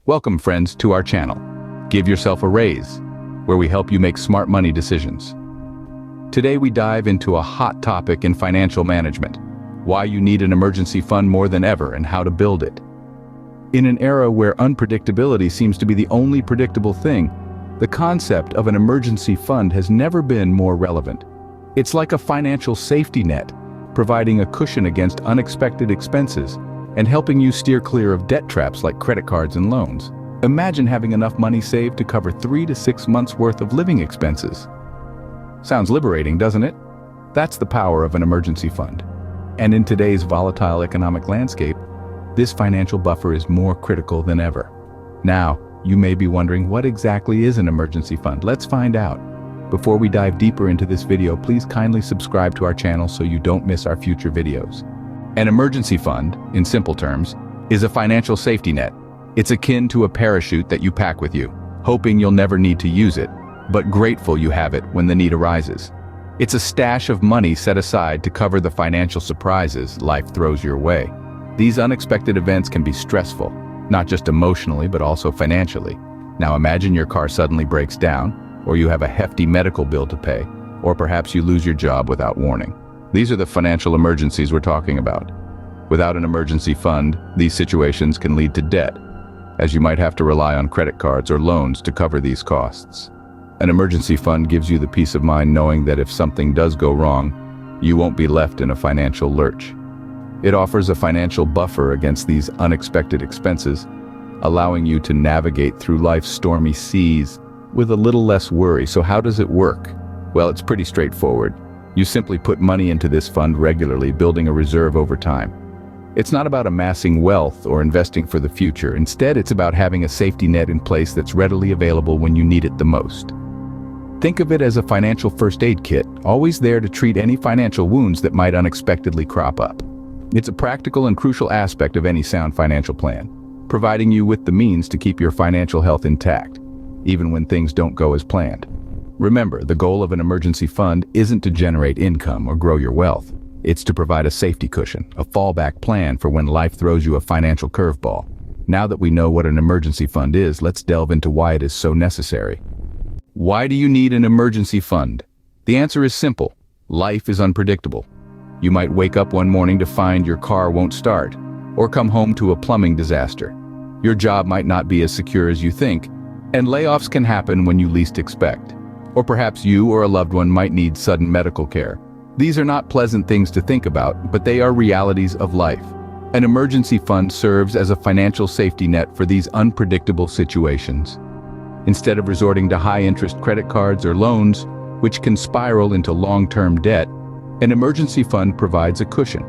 Welcome, friends, to our channel. Give yourself a raise, where we help you make smart money decisions. Today we dive into a hot topic in financial management: why you need an emergency fund more than ever and how to build it. In an era where unpredictability seems to be the only predictable thing, the concept of an emergency fund has never been more relevant. It's like a financial safety net, providing a cushion against unexpected expenses and helping you steer clear of debt traps like credit cards and loans. Imagine having enough money saved to cover 3 to 6 months worth of living expenses. Sounds liberating, doesn't it? That's the power of an emergency fund. And in today's volatile economic landscape, this financial buffer is more critical than ever. Now, you may be wondering, what exactly is an emergency fund? Let's find out. Before we dive deeper into this video, please kindly subscribe to our channel so you don't miss our future videos. An emergency fund, in simple terms, is a financial safety net. It's akin to a parachute that you pack with you, hoping you'll never need to use it, but grateful you have it when the need arises. It's a stash of money set aside to cover the financial surprises life throws your way. These unexpected events can be stressful, not just emotionally but also financially. Now imagine your car suddenly breaks down, or you have a hefty medical bill to pay, or perhaps you lose your job without warning. These are the financial emergencies we're talking about. Without an emergency fund, these situations can lead to debt, as you might have to rely on credit cards or loans to cover these costs. An emergency fund gives you the peace of mind knowing that if something does go wrong, you won't be left in a financial lurch. It offers a financial buffer against these unexpected expenses, allowing you to navigate through life's stormy seas with a little less worry. So how does it work? Well, it's pretty straightforward. You simply put money into this fund regularly, building a reserve over time. It's not about amassing wealth or investing for the future. Instead, it's about having a safety net in place that's readily available when you need it the most. Think of it as a financial first aid kit, always there to treat any financial wounds that might unexpectedly crop up. It's a practical and crucial aspect of any sound financial plan, providing you with the means to keep your financial health intact, even when things don't go as planned. Remember, the goal of an emergency fund isn't to generate income or grow your wealth. It's to provide a safety cushion, a fallback plan for when life throws you a financial curveball. Now that we know what an emergency fund is, let's delve into why it is so necessary. Why do you need an emergency fund? The answer is simple. Life is unpredictable. You might wake up one morning to find your car won't start, or come home to a plumbing disaster. Your job might not be as secure as you think, and layoffs can happen when you least expect. Or perhaps you or a loved one might need sudden medical care. These are not pleasant things to think about, but they are realities of life. An emergency fund serves as a financial safety net for these unpredictable situations. Instead of resorting to high-interest credit cards or loans, which can spiral into long-term debt, an emergency fund provides a cushion.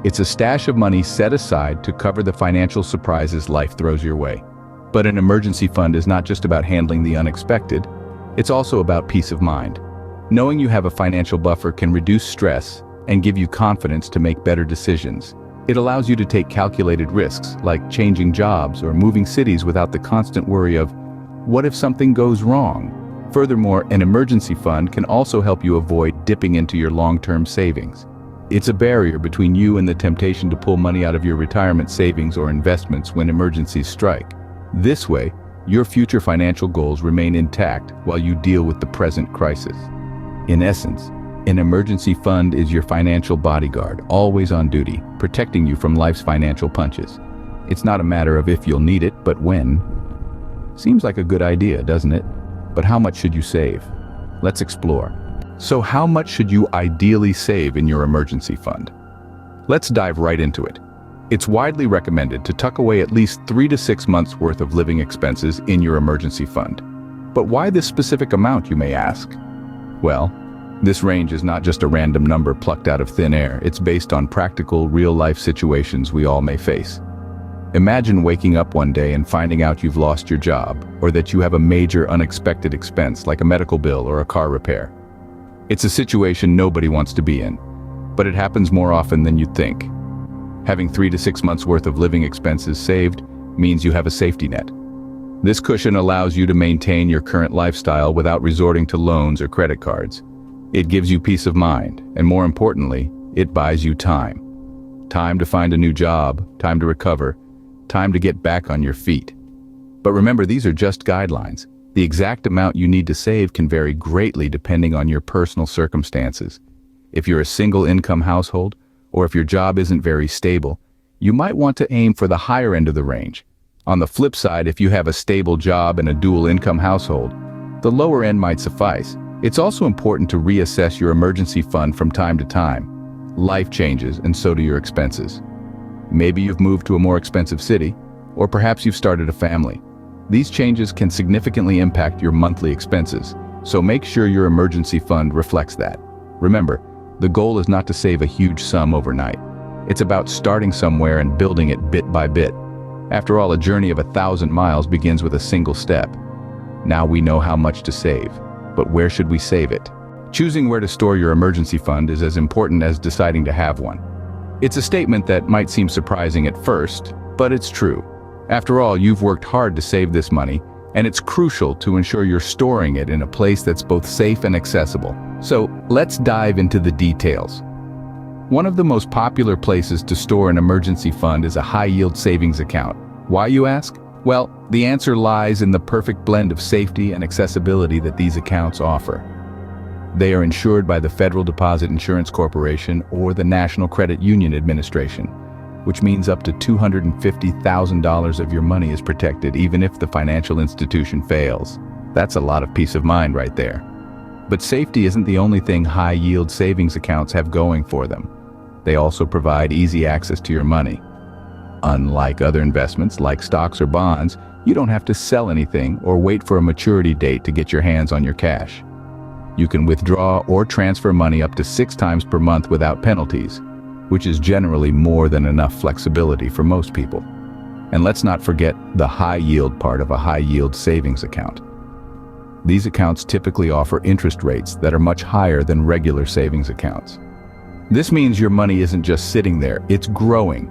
It's a stash of money set aside to cover the financial surprises life throws your way. But an emergency fund is not just about handling the unexpected. It's also about peace of mind. Knowing you have a financial buffer can reduce stress and give you confidence to make better decisions. It allows you to take calculated risks, like changing jobs or moving cities without the constant worry of, what if something goes wrong? Furthermore, an emergency fund can also help you avoid dipping into your long-term savings. It's a barrier between you and the temptation to pull money out of your retirement savings or investments when emergencies strike. This way, your future financial goals remain intact while you deal with the present crisis. In essence, an emergency fund is your financial bodyguard, always on duty, protecting you from life's financial punches. It's not a matter of if you'll need it, but when. Seems like a good idea, doesn't it? But how much should you save? Let's explore. So how much should you ideally save in your emergency fund? Let's dive right into it. It's widely recommended to tuck away at least 3 to 6 months worth of living expenses in your emergency fund. But why this specific amount, you may ask? Well, this range is not just a random number plucked out of thin air. It's based on practical, real-life situations we all may face. Imagine waking up one day and finding out you've lost your job, or that you have a major unexpected expense like a medical bill or a car repair. It's a situation nobody wants to be in, but it happens more often than you'd think. Having 3 to 6 months worth of living expenses saved means you have a safety net. This cushion allows you to maintain your current lifestyle without resorting to loans or credit cards. It gives you peace of mind, and more importantly, it buys you time. Time to find a new job, time to recover, time to get back on your feet. But remember, these are just guidelines. The exact amount you need to save can vary greatly depending on your personal circumstances. If you're a single-income household, or if your job isn't very stable, you might want to aim for the higher end of the range. On the flip side, if you have a stable job and a dual-income household, the lower end might suffice. It's also important to reassess your emergency fund from time to time. Life changes, and so do your expenses. Maybe you've moved to a more expensive city, or perhaps you've started a family. These changes can significantly impact your monthly expenses, so make sure your emergency fund reflects that. Remember, the goal is not to save a huge sum overnight. It's about starting somewhere and building it bit by bit. After all, a journey of 1,000 miles begins with a single step. Now we know how much to save, but where should we save it? Choosing where to store your emergency fund is as important as deciding to have one. It's a statement that might seem surprising at first, but it's true. After all, you've worked hard to save this money, and it's crucial to ensure you're storing it in a place that's both safe and accessible. So, let's dive into the details. One of the most popular places to store an emergency fund is a high-yield savings account. Why, you ask? Well, the answer lies in the perfect blend of safety and accessibility that these accounts offer. They are insured by the Federal Deposit Insurance Corporation or the National Credit Union Administration, which means up to $250,000 of your money is protected even if the financial institution fails. That's a lot of peace of mind right there. But safety isn't the only thing high-yield savings accounts have going for them. They also provide easy access to your money. Unlike other investments like stocks or bonds, you don't have to sell anything or wait for a maturity date to get your hands on your cash. You can withdraw or transfer money up to 6 times per month without penalties, which is generally more than enough flexibility for most people. And let's not forget the high-yield part of a high-yield savings account. These accounts typically offer interest rates that are much higher than regular savings accounts. This means your money isn't just sitting there, it's growing,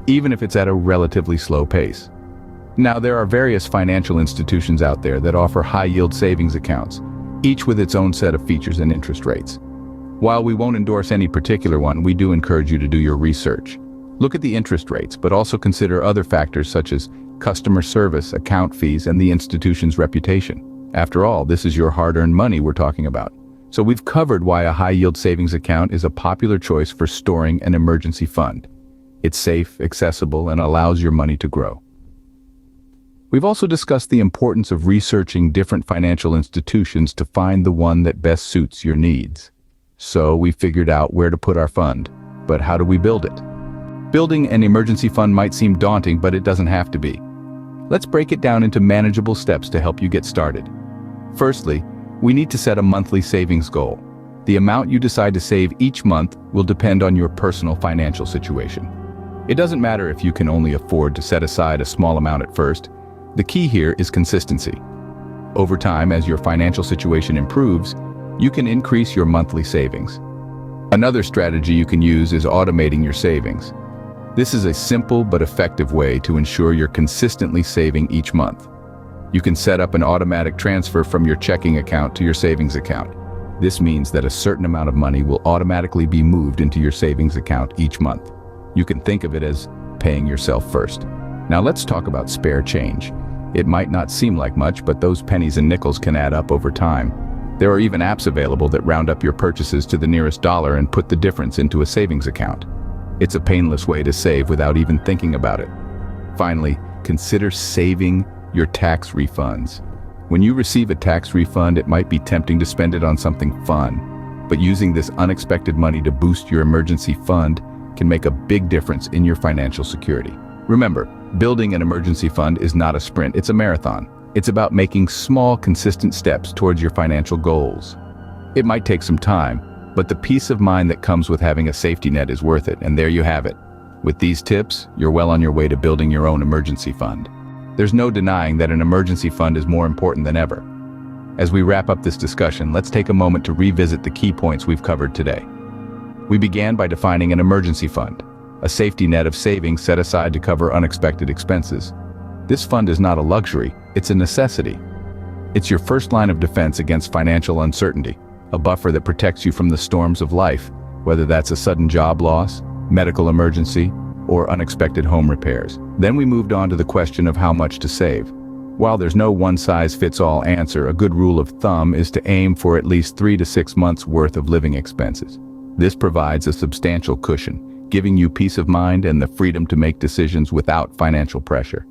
even if it's at a relatively slow pace. Now, there are various financial institutions out there that offer high-yield savings accounts, each with its own set of features and interest rates. While we won't endorse any particular one, we do encourage you to do your research. Look at the interest rates, but also consider other factors such as customer service, account fees, and the institution's reputation. After all, this is your hard-earned money we're talking about. So we've covered why a high-yield savings account is a popular choice for storing an emergency fund. It's safe, accessible, and allows your money to grow. We've also discussed the importance of researching different financial institutions to find the one that best suits your needs. So we figured out where to put our fund, but how do we build it? Building an emergency fund might seem daunting, but it doesn't have to be. Let's break it down into manageable steps to help you get started. Firstly, we need to set a monthly savings goal. The amount you decide to save each month will depend on your personal financial situation. It doesn't matter if you can only afford to set aside a small amount at first. The key here is consistency. Over time, as your financial situation improves, you can increase your monthly savings. Another strategy you can use is automating your savings. This is a simple but effective way to ensure you're consistently saving each month. You can set up an automatic transfer from your checking account to your savings account. This means that a certain amount of money will automatically be moved into your savings account each month. You can think of it as paying yourself first. Now let's talk about spare change. It might not seem like much, but those pennies and nickels can add up over time. There are even apps available that round up your purchases to the nearest dollar and put the difference into a savings account. It's a painless way to save without even thinking about it. Finally, consider saving your tax refunds. When you receive a tax refund, it might be tempting to spend it on something fun, but using this unexpected money to boost your emergency fund can make a big difference in your financial security. Remember, building an emergency fund is not a sprint, it's a marathon. It's about making small, consistent steps towards your financial goals. It might take some time, but the peace of mind that comes with having a safety net is worth it, and there you have it. With these tips, you're well on your way to building your own emergency fund. There's no denying that an emergency fund is more important than ever. As we wrap up this discussion, let's take a moment to revisit the key points we've covered today. We began by defining an emergency fund, a safety net of savings set aside to cover unexpected expenses. This fund is not a luxury, it's a necessity. It's your first line of defense against financial uncertainty, a buffer that protects you from the storms of life, whether that's a sudden job loss, medical emergency, or unexpected home repairs. Then we moved on to the question of how much to save. While there's no one-size-fits-all answer, a good rule of thumb is to aim for at least 3 to 6 months worth of living expenses. This provides a substantial cushion, giving you peace of mind and the freedom to make decisions without financial pressure.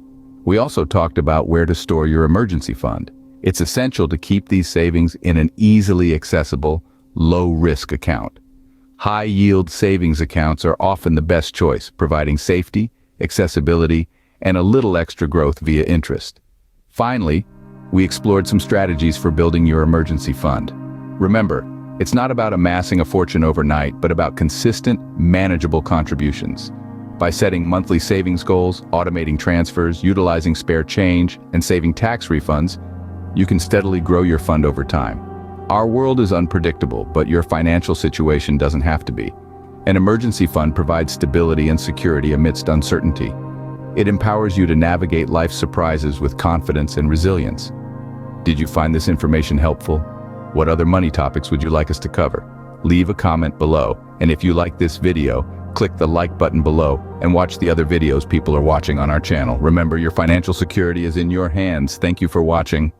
We also talked about where to store your emergency fund. It's essential to keep these savings in an easily accessible, low-risk account. High-yield savings accounts are often the best choice, providing safety, accessibility, and a little extra growth via interest. Finally, we explored some strategies for building your emergency fund. Remember, it's not about amassing a fortune overnight, but about consistent, manageable contributions. By setting monthly savings goals, automating transfers, utilizing spare change, and saving tax refunds, you can steadily grow your fund over time. Our world is unpredictable, but your financial situation doesn't have to be. An emergency fund provides stability and security amidst uncertainty. It empowers you to navigate life's surprises with confidence and resilience. Did you find this information helpful? What other money topics would you like us to cover? Leave a comment below, and if you like this video, click the like button below and watch the other videos people are watching on our channel. Remember, your financial security is in your hands. Thank you for watching.